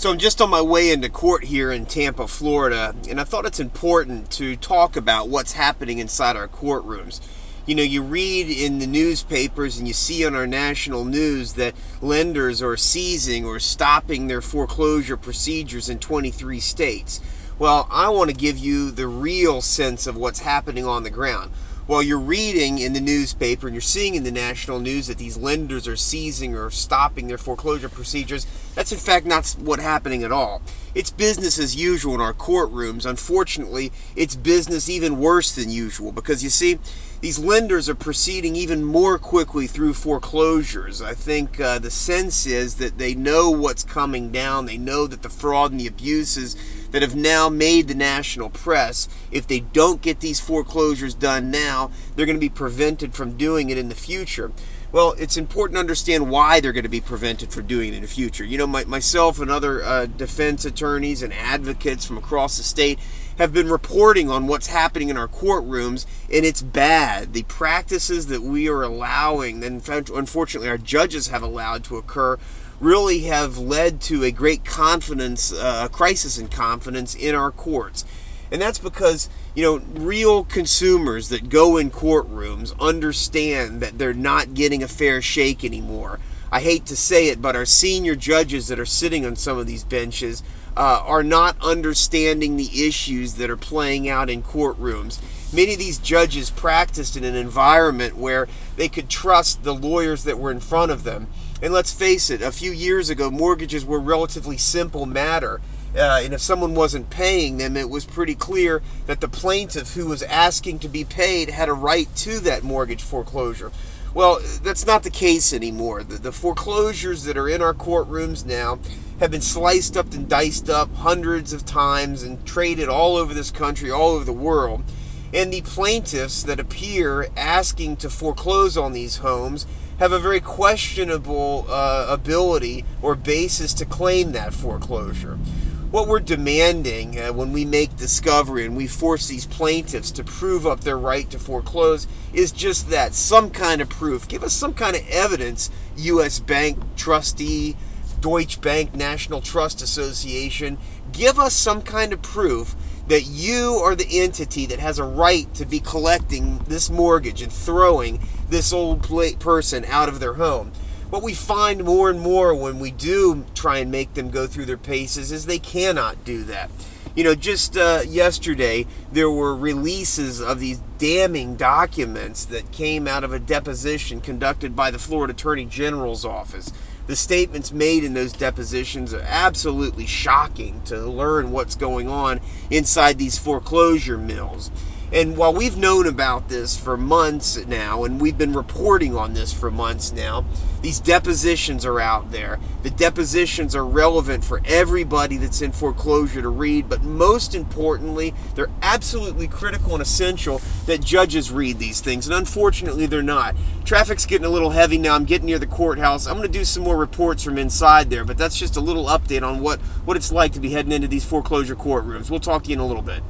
So I'm just on my way into court here in Tampa, Florida, and I thought it's important to talk about what's happening inside our courtrooms. You know, you read in the newspapers and you see on our national news that lenders are seizing or stopping their foreclosure procedures in 23 states. Well, I want to give you the real sense of what's happening on the ground. While you're reading in the newspaper and you're seeing in the national news that these lenders are seizing or stopping their foreclosure procedures, that's in fact not what's happening at all. It's business as usual in our courtrooms. Unfortunately, it's business even worse than usual because, you see, these lenders are proceeding even more quickly through foreclosures. I think the sense is that they know what's coming down. They know that the fraud and the abuses that have now made the national press, if they don't get these foreclosures done now, they're going to be prevented from doing it in the future. Well, it's important to understand why they're going to be prevented from doing it in the future. You know, myself and other defense attorneys and advocates from across the state have been reporting on what's happening in our courtrooms, and it's bad. The practices that we are allowing, and unfortunately our judges have allowed to occur, really have led to a great crisis in confidence in our courts. And that's because, you know, real consumers that go in courtrooms understand that they're not getting a fair shake anymore. I hate to say it, but our senior judges that are sitting on some of these benches are not understanding the issues that are playing out in courtrooms. Many of these judges practiced in an environment where they could trust the lawyers that were in front of them. And let's face it, a few years ago, mortgages were a relatively simple matter. And if someone wasn't paying them, it was pretty clear that the plaintiff who was asking to be paid had a right to that mortgage foreclosure. Well, that's not the case anymore. The foreclosures that are in our courtrooms now have been sliced up and diced up hundreds of times and traded all over this country, all over the world. And the plaintiffs that appear asking to foreclose on these homes have a very questionable ability or basis to claim that foreclosure. What we're demanding when we make discovery and we force these plaintiffs to prove up their right to foreclose is just that, some kind of proof. Give us some kind of evidence, U.S. Bank trustee, Deutsche Bank National Trust Association. Give us some kind of proof that you are the entity that has a right to be collecting this mortgage and throwing this old person out of their home. What we find more and more when we do try and make them go through their paces is they cannot do that. You know, just yesterday there were releases of these damning documents that came out of a deposition conducted by the Florida Attorney General's office. The statements made in those depositions are absolutely shocking to learn what's going on inside these foreclosure mills. And while we've known about this for months now, and we've been reporting on this for months now, these depositions are out there. The depositions are relevant for everybody that's in foreclosure to read, but most importantly, they're absolutely critical and essential that judges read these things, and unfortunately they're not. Traffic's getting a little heavy now. I'm getting near the courthouse. I'm going to do some more reports from inside there, but that's just a little update on what it's like to be heading into these foreclosure courtrooms. We'll talk to you in a little bit.